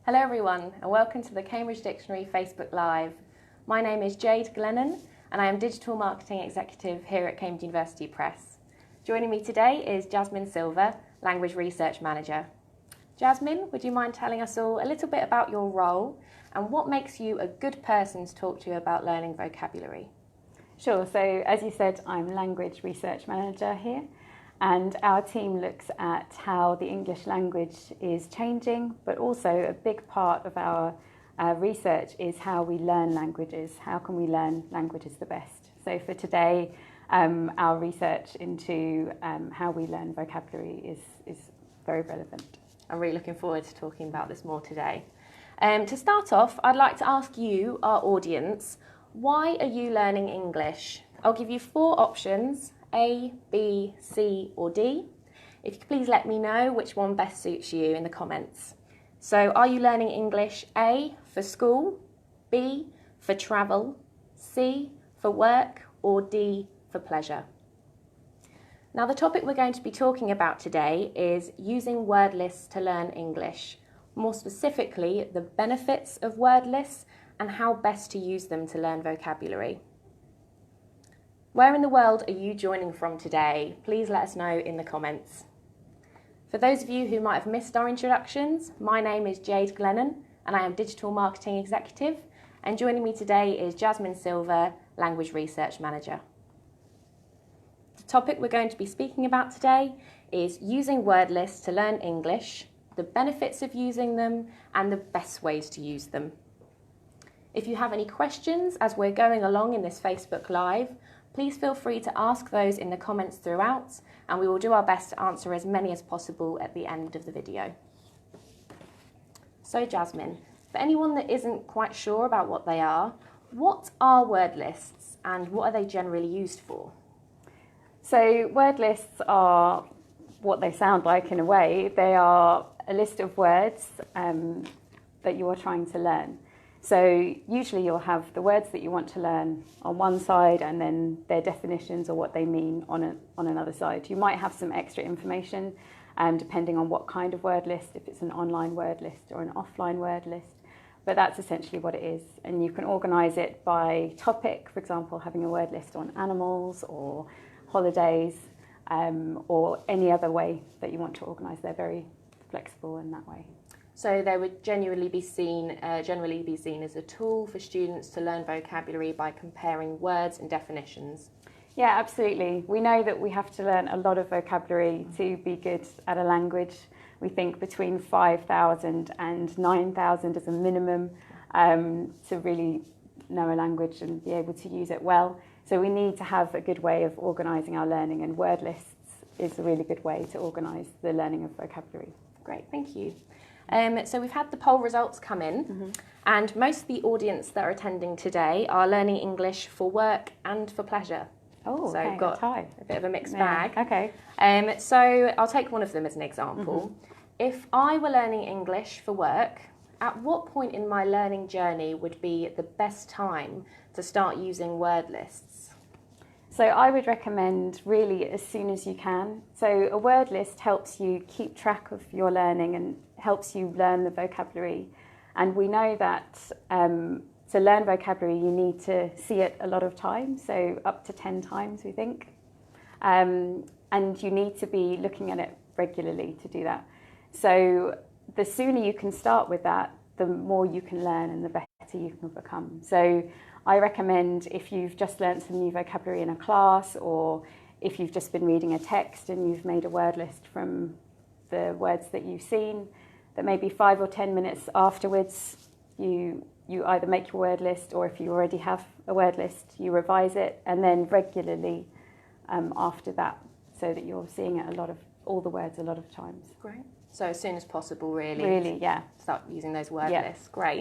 Hello everyone and welcome to the Cambridge Dictionary Facebook Live. My name is Jade, Glennon and I am Digital Marketing Executive here at Cambridge University Press. Joining me today is Jasmine Silver, Language Research Manager. Jasmine, would you mind telling us all a little bit about your role and what makes you a good person to talk to about learning vocabulary? Sure, so as you said, I'm Language Research Manager here. And our team looks at how the English language is changing, but also a big part of our research is how we learn languages. How can we learn languages the best? So for today, our research into how we learn vocabulary is very relevant. I'm really looking forward to talking about this more today. To start off, I'd like to ask you, our audience, why are you learning English? I'll give you 4 options. A, B, C or D. If you could please let me know which one best suits you in the comments. So are you learning English A, for school, B, for travel, C, for work or D, for pleasure? Now the topic we're going to be talking about today is using word lists to learn English. More specifically, the benefits of word lists and how best to use them to learn vocabulary. Where in the world are you joining from today? Please let us know in the comments. For those of you who might have missed our introductions, my name is Jade, Glennon and I am Digital Marketing Executive, and joining me today is Jasmine Silver, Language Research Manager. The topic we're going to be speaking about today is using word lists to learn English, the benefits of using them and the best ways to use them. If you have any questions as we're going along in this Facebook Live, please feel free to ask those in the comments throughout, and we will do our best to answer as many as possible at the end of the video. So Jasmine, for anyone that isn't quite sure about what they are, what are word lists and what are they generally used for? So word lists are what they sound like in a way. They are a list of words that you are trying to learn. So usually you'll have the words that you want to learn on one side and then their definitions or what they mean on another side. You might have some extra information depending on what kind of word list, if it's an online word list or an offline word list, but that's essentially what it is. And you can organise it by topic, for example, having a word list on animals or holidays or any other way that you want to organise. They're very flexible in that way. So they would generally be seen as a tool for students to learn vocabulary by comparing words and definitions. Yeah, absolutely. We know that we have to learn a lot of vocabulary to be good at a language. We think between 5,000 and 9,000 as a minimum to really know a language and be able to use it well. So we need to have a good way of organising our learning, and word lists is a really good way to organise the learning of vocabulary. Great, thank you. So we've had the poll results come in, and most of the audience that are attending today are learning English for work and for pleasure. Oh, so okay, we've got a bit of a mixed bag. Okay. So I'll take one of them as an example. If I were learning English for work, at what point in my learning journey would be the best time to start using word lists? So I would recommend really as soon as you can. So a word list helps you keep track of your learning and helps you learn the vocabulary. And we know that to learn vocabulary, you need to see it a lot of times, so up to 10 times, we think. And you need to be looking at it regularly to do that. So the sooner you can start with that, the more you can learn and the better you can become. So I recommend if you've just learnt some new vocabulary in a class, or if you've just been reading a text and you've made a word list from the words that you've seen, that maybe 5 or 10 minutes afterwards you either make your word list, or if you already have a word list, you revise it, and then regularly after that, so that you're seeing it all the words a lot of times. Great. So as soon as possible, really. Really, yeah. Start using those word Yeah. lists. Great.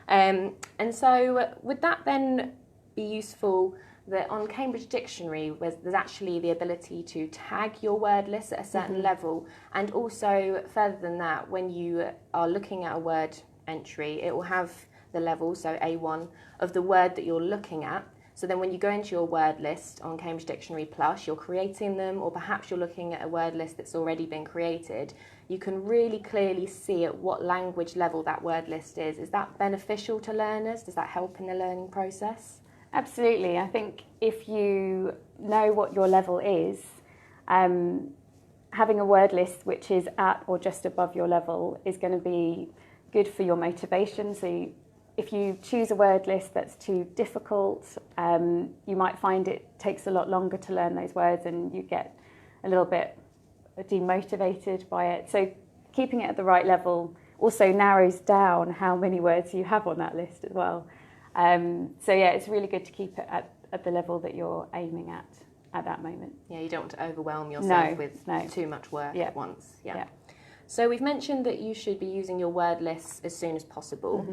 Yeah. And so would that then be useful that on Cambridge Dictionary there's actually the ability to tag your word list at a certain level, and also further than that, when you are looking at a word entry, it will have the level, so A1, of the word that you're looking at. So then when you go into your word list on Cambridge Dictionary Plus, you're creating them, or perhaps you're looking at a word list that's already been created, you can really clearly see at what language level that word list is. Is that beneficial to learners? Does that help in the learning process? Absolutely. I think if you know what your level is, having a word list which is at or just above your level is going to be good for your motivation. So if you choose a word list that's too difficult, you might find it takes a lot longer to learn those words and you get a little bit demotivated by it. So keeping it at the right level also narrows down how many words you have on that list as well. So yeah, it's really good to keep it at the level that you're aiming at that moment. Yeah, you don't want to overwhelm yourself with too much work at once. Yeah. So we've mentioned that you should be using your word lists as soon as possible,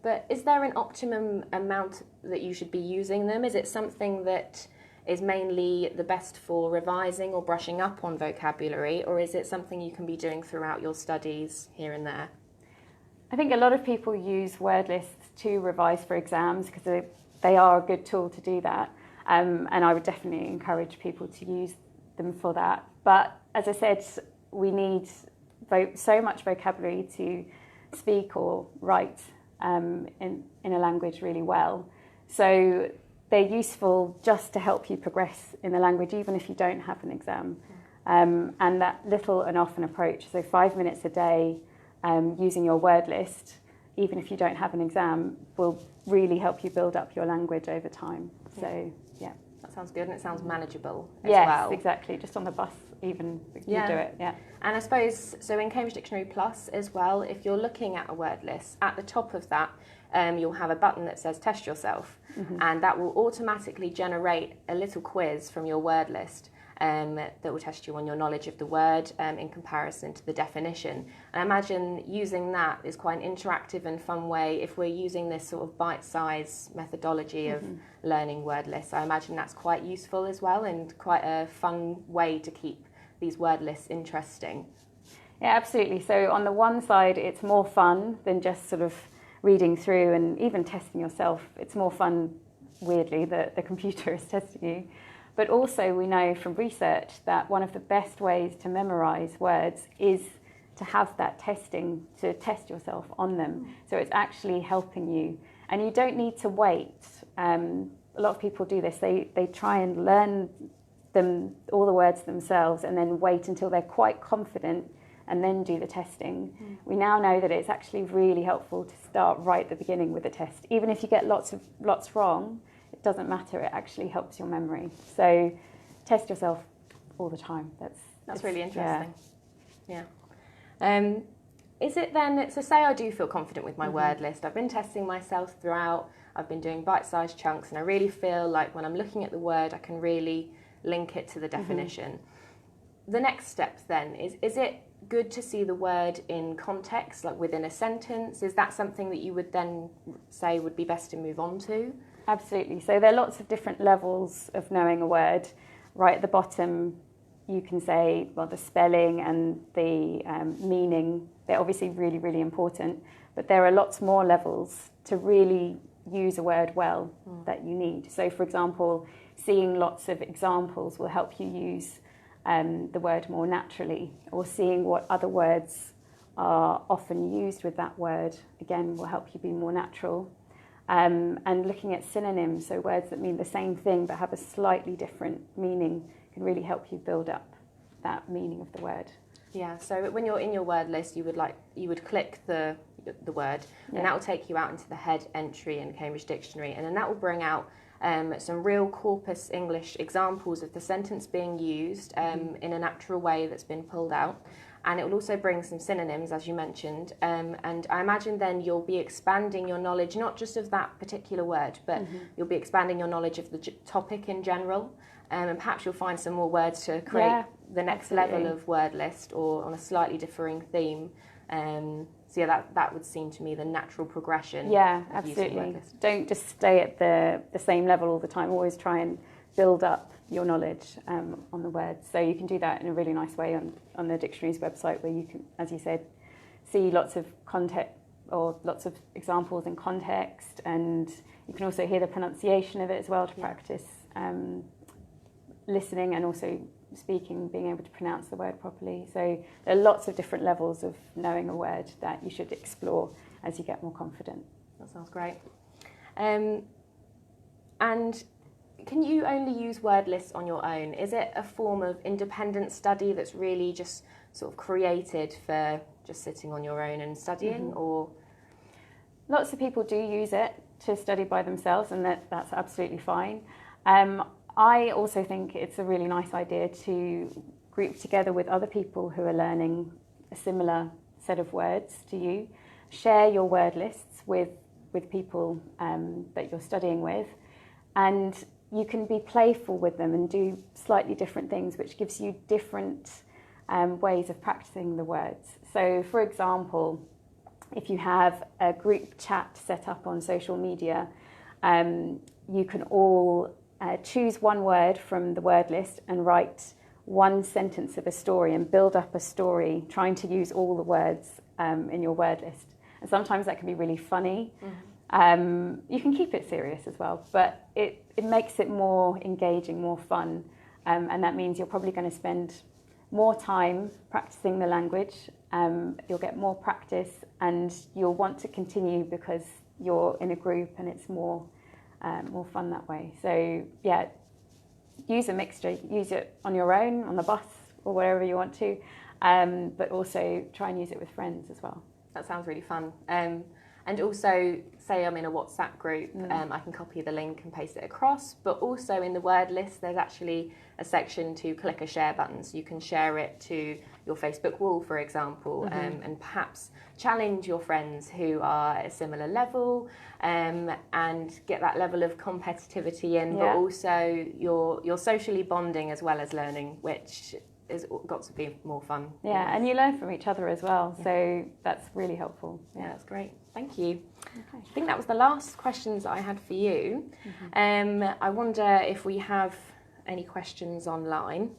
but is there an optimum amount that you should be using them? Is it something that is mainly the best for revising or brushing up on vocabulary, or is it something you can be doing throughout your studies here and there? I think a lot of people use word lists to revise for exams because they are a good tool to do that. And I would definitely encourage people to use them for that. But as I said, we need so much vocabulary to speak or write in a language really well. So they're useful just to help you progress in the language, even if you don't have an exam. And that little and often approach, so 5 minutes a day using your word list, even if you don't have an exam, will really help you build up your language over time. So, yeah. That sounds good, and it sounds manageable as well. Yes, exactly. Just on the bus, even, you do it, yeah. And I suppose, so in Cambridge Dictionary Plus as well, if you're looking at a word list, at the top of that, you'll have a button that says Test Yourself, and that will automatically generate a little quiz from your word list. That will test you on your knowledge of the word in comparison to the definition. And I imagine using that is quite an interactive and fun way if we're using this sort of bite-size methodology of learning word lists. I imagine that's quite useful as well and quite a fun way to keep these word lists interesting. Yeah, absolutely. So on the one side, it's more fun than just sort of reading through and even testing yourself. It's more fun, weirdly, that the computer is testing you. But also we know from research that one of the best ways to memorise words is to have that testing, to test yourself on them. So it's actually helping you. And you don't need to wait. A lot of people do this. They try and learn all the words themselves and then wait until they're quite confident and then do the testing. We now know that it's actually really helpful to start right at the beginning with the test. Even if you get lots wrong, it doesn't matter, it actually helps your memory. So test yourself all the time. That's really interesting. Yeah. Is it then, so say I do feel confident with my word list, I've been testing myself throughout, I've been doing bite-sized chunks, and I really feel like when I'm looking at the word, I can really link it to the definition. The next step then is it good to see the word in context, like within a sentence? Is that something that you would then say would be best to move on to? Absolutely. So there are lots of different levels of knowing a word. Right at the bottom, you can say, well, the spelling and the meaning, they're obviously really, really important. But there are lots more levels to really use a word well that you need. So, for example, seeing lots of examples will help you use the word more naturally, or seeing what other words are often used with that word, again, will help you be more natural. And looking at synonyms, so words that mean the same thing but have a slightly different meaning, can really help you build up that meaning of the word. Yeah, so when you're in your word list, you would click the word, and that will take you out into the head entry in Cambridge Dictionary, and then that will bring out some real corpus English examples of the sentence being used in a natural way that's been pulled out. And it will also bring some synonyms, as you mentioned. And I imagine then you'll be expanding your knowledge, not just of that particular word, but you'll be expanding your knowledge of the topic in general. And perhaps you'll find some more words to create the next level of word list, or on a slightly differing theme. So yeah, that would seem to me the natural progression. Yeah, absolutely. Don't just stay at the same level all the time. Always try and build up your knowledge on the words. So you can do that in a really nice way on the dictionary's website, where you can, as you said, see lots of content or lots of examples in context, and you can also hear the pronunciation of it as well to practice listening and also speaking, being able to pronounce the word properly. So there are lots of different levels of knowing a word that you should explore as you get more confident. That sounds great. And can you only use word lists on your own? Is it a form of independent study that's really just sort of created for just sitting on your own and studying, or? Lots of people do use it to study by themselves, and that's absolutely fine. I also think it's a really nice idea to group together with other people who are learning a similar set of words to you. Share your word lists with people that you're studying with, and you can be playful with them and do slightly different things, which gives you different ways of practicing the words. So, for example, if you have a group chat set up on social media, you can all choose one word from the word list and write one sentence of a story and build up a story, trying to use all the words in your word list. And sometimes that can be really funny. You can keep it serious as well, but it makes it more engaging, more fun, and that means you're probably going to spend more time practicing the language. You'll get more practice, and you'll want to continue because you're in a group and it's more fun that way. So yeah, use a mixture. Use it on your own, on the bus, or wherever you want to, but also try and use it with friends as well. That sounds really fun. And also, say I'm in a WhatsApp group, I can copy the link and paste it across, but also in the word list there's actually a section to click a share button, so you can share it to your Facebook wall, for example, and perhaps challenge your friends who are at a similar level, and get that level of competitivity in, but also you're socially bonding as well as learning, which has got to be more fun. Yeah, and you learn from each other as well, so that's really helpful. Yeah, that's great. Thank you. Okay. I think that was the last questions that I had for you. I wonder if we have any questions online.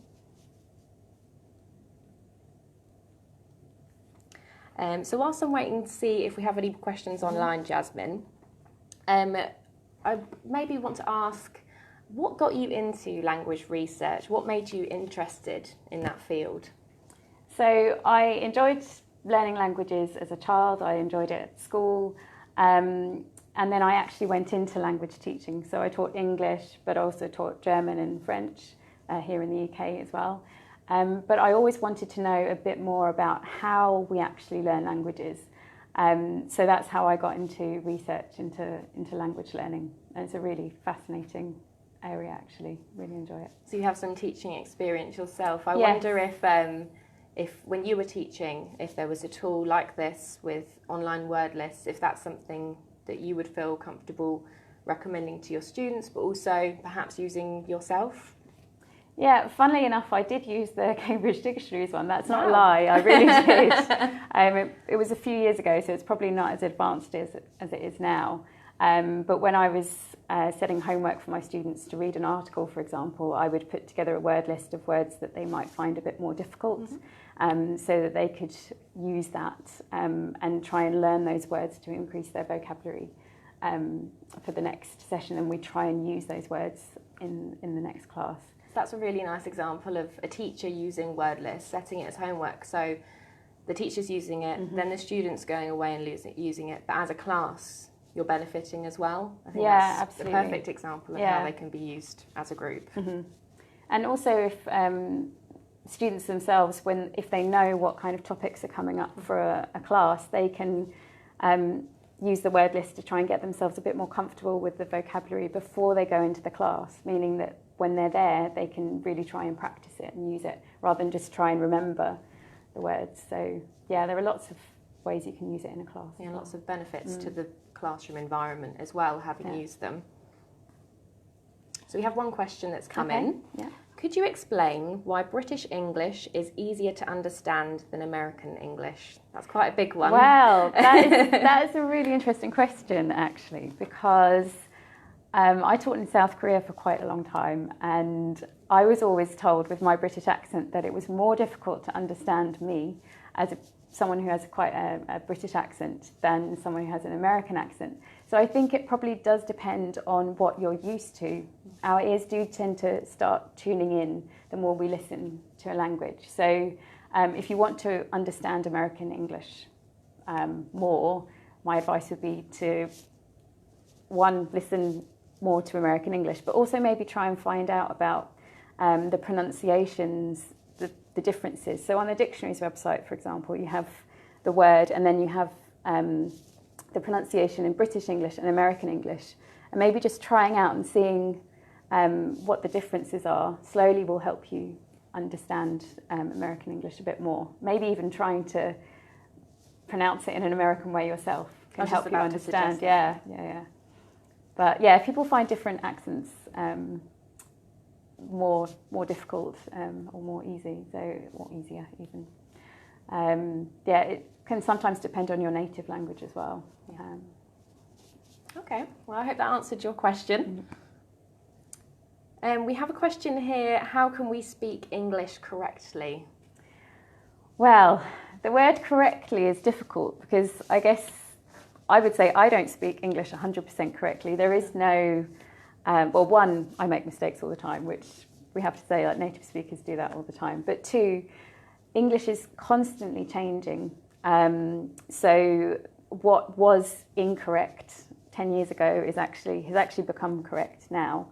So whilst I'm waiting to see if we have any questions online, Jasmine, I maybe want to ask, what got you into language research? What made you interested in that field? So I enjoyed learning languages as a child. I enjoyed it at school. And then I actually went into language teaching. So I taught English, but also taught German and French here in the UK as well. But I always wanted to know a bit more about how we actually learn languages. So that's how I got into research, into language learning. And it's a really fascinating area, actually. Really enjoy it. So you have some teaching experience yourself. I wonder if when you were teaching, if there was a tool like this with online word lists, if that's something that you would feel comfortable recommending to your students, but also perhaps using yourself? Yeah, funnily enough, I did use the Cambridge Dictionaries one. That's not a lie, I really did. It was a few years ago, so it's probably not as advanced as it is now. But when I was setting homework for my students to read an article, for example, I would put together a word list of words that they might find a bit more difficult, so that they could use that and try and learn those words to increase their vocabulary for the next session, and we try and use those words in the next class. That's a really nice example of a teacher using word lists, setting it as homework. So the teacher's using it, then the student's going away and using it, but as a class, you're benefiting as well. I think that's absolutely. A perfect example of how they can be used as a group. And also if students themselves, if they know what kind of topics are coming up for a class, they can use the word list to try and get themselves a bit more comfortable with the vocabulary before they go into the class, meaning that when they're there, they can really try and practice it and use it rather than just try and remember the words. So yeah, there are lots of ways you can use it in a class. Yeah, lots of benefits to the classroom environment as well, having used them. So we have one question that's come in. Yeah. Could you explain why British English is easier to understand than American English? That's quite a big one. Well, that is a really interesting question, actually, because I taught in South Korea for quite a long time, and I was always told with my British accent that it was more difficult to understand me as a someone who has quite a British accent than someone who has an American accent. So I think it probably does depend on what you're used to. Our ears do tend to start tuning in the more we listen to a language. So if you want to understand American English more, my advice would be to, one, listen more to American English, but also maybe try and find out about the pronunciations, the differences. So on the dictionary's website, for example, you have the word and then you have the pronunciation in British English and American English. And maybe just trying out and seeing what the differences are slowly will help you understand American English a bit more. Maybe even trying to pronounce it in an American way yourself can help you understand. Yeah. But yeah, if people find different accents more difficult or more easy, or easier even. It can sometimes depend on your native language as well. Okay, well, I hope that answered your question. We have a question here: how can we speak English correctly? Well, the word correctly is difficult because I guess I would say I don't speak English 100% correctly. There is no one, I make mistakes all the time, which we have to say, like, native speakers do that all the time. But two, English is constantly changing. So what was incorrect 10 years ago has actually become correct now.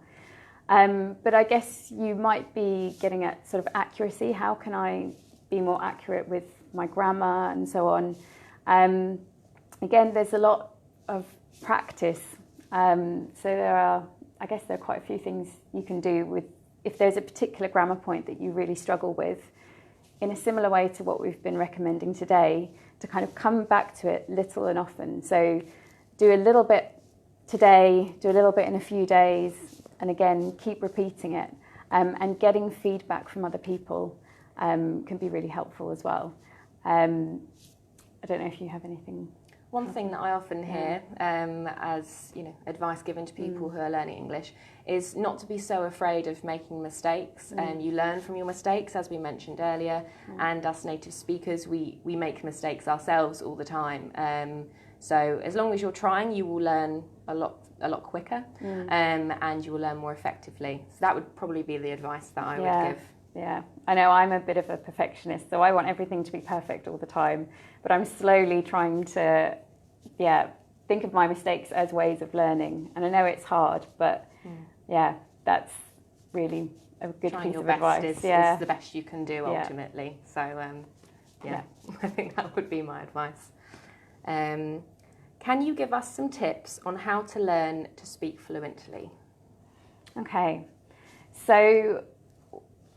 But I guess you might be getting at sort of accuracy. How can I be more accurate with my grammar and so on? Again, there's a lot of practice. So there are quite a few things you can do with, if there's a particular grammar point that you really struggle with, in a similar way to what we've been recommending today, to kind of come back to it little and often. So do a little bit today, do a little bit in a few days, and again, keep repeating it. And getting feedback from other people can be really helpful as well. I don't know if you have anything. One thing that I often hear as advice given to people who are learning English is not to be so afraid of making mistakes. You learn from your mistakes, as we mentioned earlier, and us native speakers, we make mistakes ourselves all the time. So as long as you're trying, you will learn a lot quicker, and you will learn more effectively. So that would probably be the advice that I would give. Yeah, I know I'm a bit of a perfectionist, so I want everything to be perfect all the time. But I'm slowly trying to, think of my mistakes as ways of learning. And I know it's hard, but that's really a good piece of advice. Is the best you can do ultimately. So I think that would be my advice. Can you give us some tips on how to learn to speak fluently? Okay, so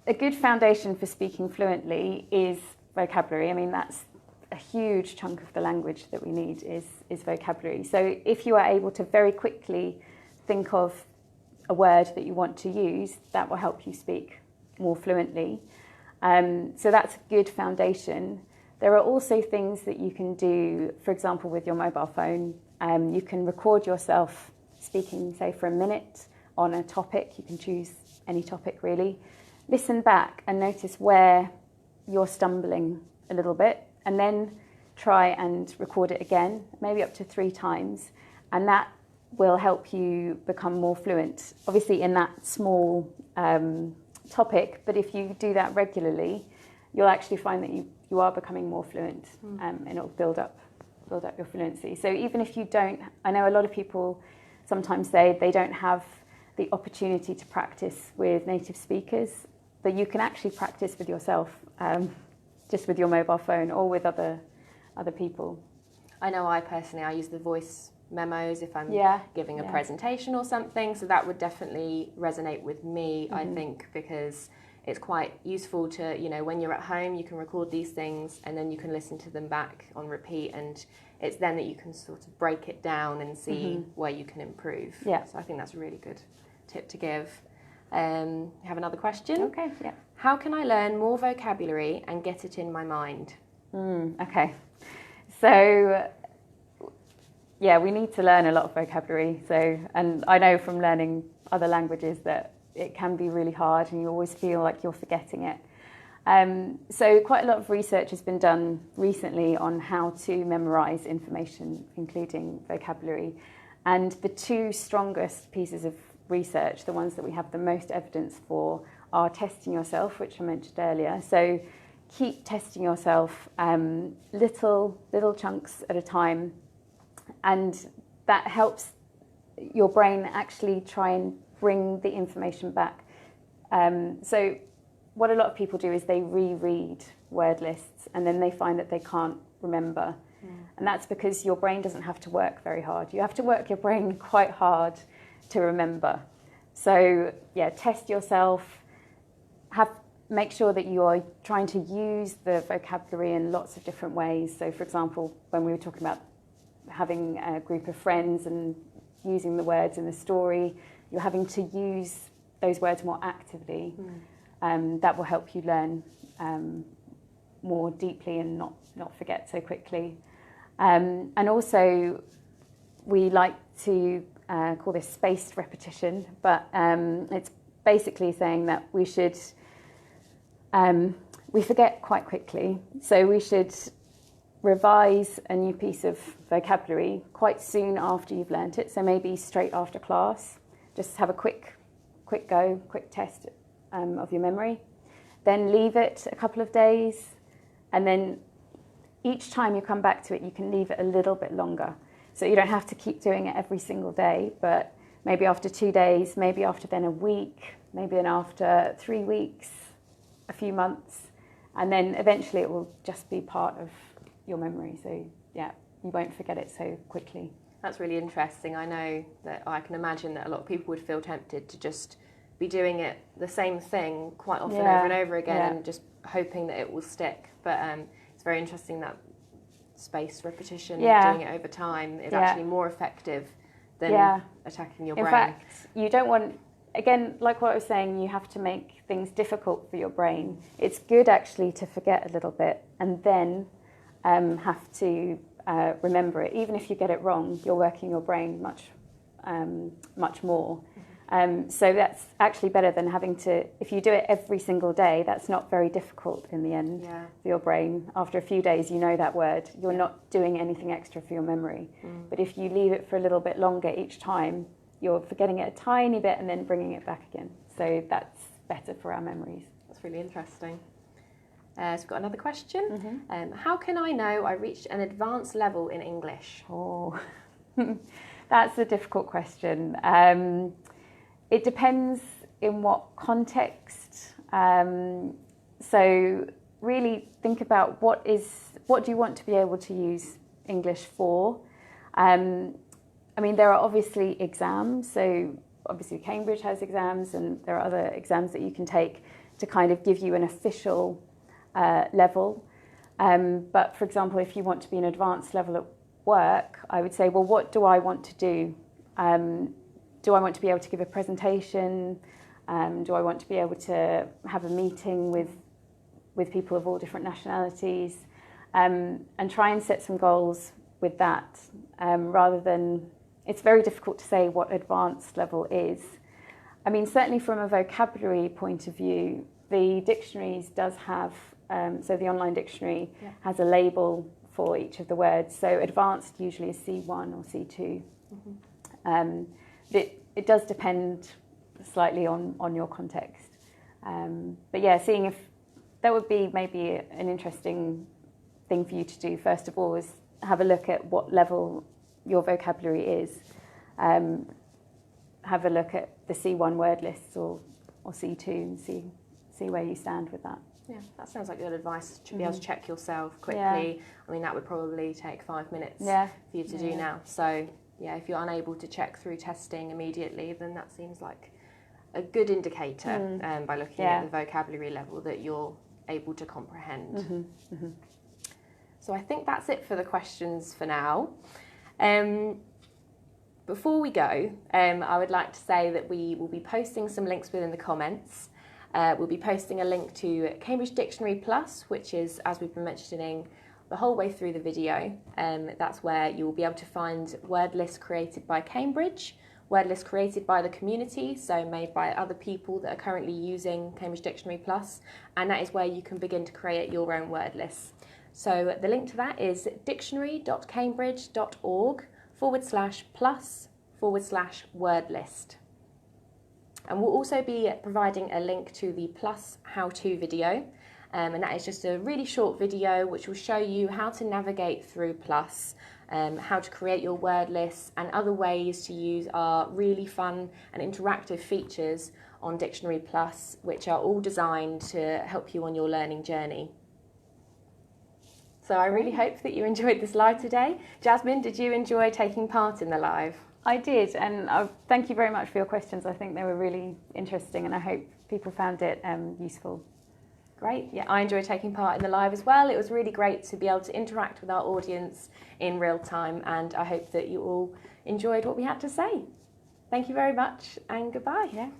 a good foundation for speaking fluently is vocabulary. I mean, that's a huge chunk of the language that we need is vocabulary. So if you are able to very quickly think of a word that you want to use, that will help you speak more fluently. So that's a good foundation. There are also things that you can do, for example, with your mobile phone. You can record yourself speaking, say, for a minute on a topic. You can choose any topic, really. Listen back and notice where you're stumbling a little bit, and then try and record it again, maybe up to 3 times. And that will help you become more fluent, obviously in that small topic. But if you do that regularly, you'll actually find that you are becoming more fluent, and it'll build up your fluency. So even if you don't, I know a lot of people sometimes say they don't have the opportunity to practice with native speakers, but you can actually practice with yourself, just with your mobile phone or with other people. I know I use the voice memos if I'm giving a presentation or something, so that would definitely resonate with me, I think, because it's quite useful to, when you're at home, you can record these things and then you can listen to them back on repeat, and it's then that you can sort of break it down and see where you can improve. Yeah. So I think that's a really good tip to give. Have another question? Okay, yeah. How can I learn more vocabulary and get it in my mind? Okay. So, we need to learn a lot of vocabulary. So, and I know from learning other languages that it can be really hard and you always feel like you're forgetting it. So quite a lot of research has been done recently on how to memorise information, including vocabulary. And the two strongest pieces of research, the ones that we have the most evidence for, are testing yourself, which I mentioned earlier. So keep testing yourself little chunks at a time, and that helps your brain actually try and bring the information back. So what a lot of people do is they reread word lists and then they find that they can't remember. And that's because your brain doesn't have to work very hard. You have to work your brain quite hard to remember. So yeah, test yourself, make sure that you are trying to use the vocabulary in lots of different ways. So for example, when we were talking about having a group of friends and using the words in the story, you're having to use those words more actively. That will help you learn more deeply and not forget so quickly. And also, we like to call this spaced repetition, but it's basically saying that we forget quite quickly, so we should revise a new piece of vocabulary quite soon after you've learnt it. So maybe straight after class, just have a quick test of your memory, then leave it a couple of days, and then each time you come back to it, you can leave it a little bit longer. So you don't have to keep doing it every single day, but maybe after 2 days, maybe after then a week, maybe then after 3 weeks, a few months, and then eventually it will just be part of your memory. So yeah, you won't forget it so quickly. That's really interesting. I know that I can imagine that a lot of people would feel tempted to just be doing it the same thing quite often over and over again and just hoping that it will stick. But it's very interesting that spaced repetition, doing it over time, is actually more effective than attacking your brain. In fact, you don't want, again, like what I was saying, you have to make things difficult for your brain. It's good actually to forget a little bit and then have to remember it. Even if you get it wrong, you're working your brain much more. So that's actually better than having to, if you do it every single day, that's not very difficult in the end for your brain. After a few days, you know that word. You're not doing anything extra for your memory. But if you leave it for a little bit longer each time, you're forgetting it a tiny bit and then bringing it back again. So that's better for our memories. That's really interesting. So we've got another question. How can I know I reached an advanced level in English? Oh, that's a difficult question. It depends in what context. So really think about what do you want to be able to use English for? I mean, there are obviously exams. So obviously Cambridge has exams and there are other exams that you can take to kind of give you an official level. But for example, if you want to be an advanced level at work, I would say, well, what do I want to do? Do I want to be able to give a presentation? Do I want to be able to have a meeting with people of all different nationalities? And try and set some goals with that, rather than, it's very difficult to say what advanced level is. I mean, certainly from a vocabulary point of view, the dictionaries does have, so the online dictionary has a label for each of the words. So advanced usually is C1 or C2. It does depend slightly on your context. But yeah, seeing if that would be maybe an interesting thing for you to do, first of all, is have a look at what level your vocabulary is. Have a look at the C1 word lists or C2 and see where you stand with that. Yeah, that sounds like good advice to be able to check yourself quickly. I mean, that would probably take 5 minutes for you to do now. So yeah, if you're unable to check through testing immediately, then that seems like a good indicator by looking at the vocabulary level that you're able to comprehend. So I think that's it for the questions for now. Before we go, I would like to say that we will be posting some links within the comments. We'll be posting a link to Cambridge Dictionary Plus, which is, as we've been mentioning, the whole way through the video. That's where you will be able to find word lists created by Cambridge, word lists created by the community, so made by other people that are currently using Cambridge Dictionary Plus, and that is where you can begin to create your own word lists. So the link to that is dictionary.cambridge.org/plus/word list. And we'll also be providing a link to the Plus how-to video, and that is just a really short video which will show you how to navigate through Plus, how to create your word lists and other ways to use our really fun and interactive features on Dictionary Plus, which are all designed to help you on your learning journey. So I really hope that you enjoyed this live today. Jasmine, did you enjoy taking part in the live? I did, and thank you very much for your questions. I think they were really interesting, and I hope people found it useful. Great, yeah, I enjoyed taking part in the live as well. It was really great to be able to interact with our audience in real time, and I hope that you all enjoyed what we had to say. Thank you very much, and goodbye. Yeah.